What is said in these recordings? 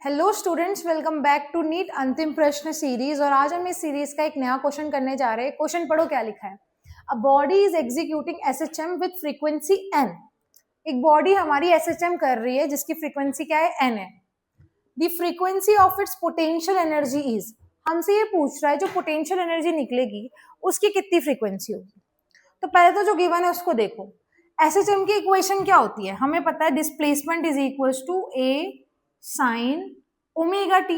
Hello students, welcome back to NEET अंतिम प्रश्न series. और आज हम इस सीरीज का एक नया क्वेश्चन करने जा रहे हैं। क्वेश्चन पढ़ो क्या लिखा है। A body is executing SHM with frequency n. एक बॉडी हमारी एसएचएम कर रही है जिसकी फ्रीक्वेंसी क्या है, एन है। The frequency of its potential energy is, हमसे ये पूछ रहा है जो पोटेंशियल एनर्जी निकलेगी उसकी कितनी फ्रीक्वेंसी होगी। तो पहले तो जो गिवन है उसको देखो। एसएचएम की इक्वेशन क्या होती है, हमें पता है displacement is equal to a sine omega t.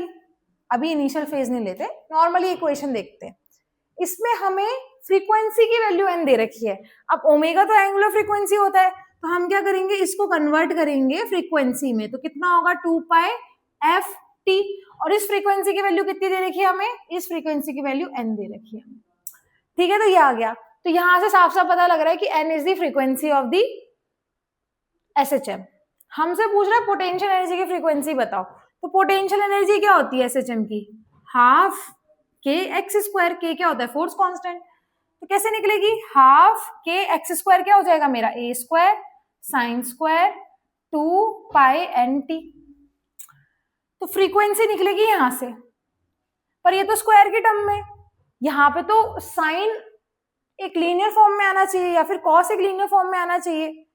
अभी इनिशियल फेज नहीं लेते, नॉर्मली इक्वेशन देखते हैं। इसमें हमें फ्रीक्वेंसी की वैल्यू एन दे रखी है। अब ओमेगा तो एंगुलर फ्रीक्वेंसी होता है, तो हम क्या करेंगे, इसको कन्वर्ट करेंगे फ्रीक्वेंसी में। तो कितना होगा, 2 पाई एफ टी। और इस फ्रीक्वेंसी की वैल्यू कितनी दे रखी है हमें, इस फ्रीक्वेंसी की वैल्यू एन दे रखी है हमें। ठीक है, तो ये आ गया। तो यहां से साफ साफ पता लग रहा है कि n is the frequency of the SHM. हमसे पूछ रहा है पोटेंशियल एनर्जी की फ्रीक्वेंसी बताओ। तो पोटेंशियल एनर्जी क्या होती है एसएचएम की, हाफ के एक्स स्क्वायर। के क्या होता है, फोर्स कांस्टेंट। तो कैसे निकलेगी, हाफ के एक्स स्क्वायर क्या हो जाएगा मेरा, ए square sine square 2 pi n T. तो फ्रीक्वेंसी निकलेगी यहां से, पर ये तो स्क्वायर की टर्म में। यहां पे तो साइन एक लीनियर फॉर्म में आना चाहिए या फिर कॉस एक लीनियर फॉर्म में आना चाहिए।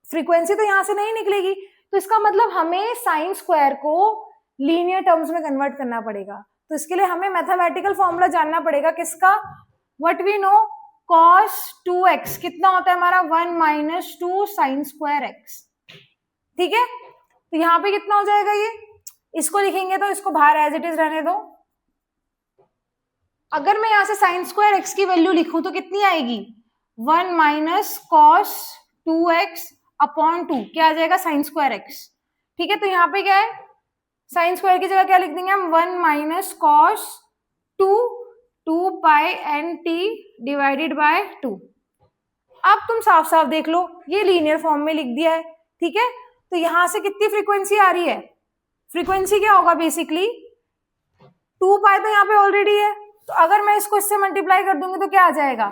फ्रीक्वेंसी तो यहां से नहीं निकलेगी। तो इसका मतलब हमें साइन स्क्वायर को लीनियर टर्म्स में कन्वर्ट करना पड़ेगा। तो इसके लिए हमें मैथमेटिकल फॉर्मूला जानना पड़ेगा किसका, what we know, cos 2x कितना होता है हमारा, 1 माइनस 2 साइन स्क्वायर एक्स। ठीक है, तो यहाँ पे कितना हो जाएगा ये, इसको लिखेंगे तो इसको बाहर एज इट इज रहने दो। अगर मैं यहां से साइन स्क्वायर एक्स की वैल्यू लिखूं तो कितनी आएगी, 1 माइनस कॉस 2x अपॉन 2, क्या आ जाएगा, साइन स्क्वायर एक्स। ठीक है, तो यहाँ पे क्या है, साइन स्क्वायर की जगह क्या लिख देंगे हम, 1 minus cos 2 pi n t divided by 2। अब तुम साफ साफ देख लो, ये लीनियर फॉर्म में लिख दिया है। ठीक है, तो यहां से कितनी फ्रीक्वेंसी आ रही है, फ्रीक्वेंसी क्या होगा बेसिकली, 2 पाई तो यहाँ पे ऑलरेडी है। तो अगर मैं इसको इससे मल्टीप्लाई कर दूंगी तो क्या आ जाएगा,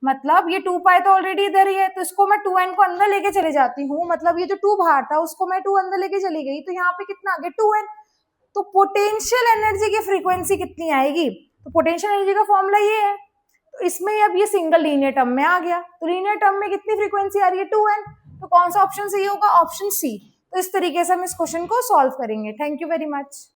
मतलब ये 2 पाई तो ऑलरेडी इधर ही है, तो इसको मैं 2n को अंदर लेके चले जाती हूँ। मतलब ये जो 2 बाहर था उसको मैं 2 अंदर लेके चली गई, तो यहाँ पे कितना आ गया, 2n। तो पोटेंशियल एनर्जी की फ्रीक्वेंसी कितनी आएगी, तो पोटेंशियल एनर्जी का फॉर्मूला ये है। तो इसमें अब ये सिंगल लीनियर टर्म में आ गया। तो लीनियर टर्म में कितनी फ्रीक्वेंसी आ रही है, 2n। तो कौन सा ऑप्शन सही होगा, ऑप्शन सी। तो इस तरीके से हम इस क्वेश्चन को सॉल्व करेंगे। Thank you very much.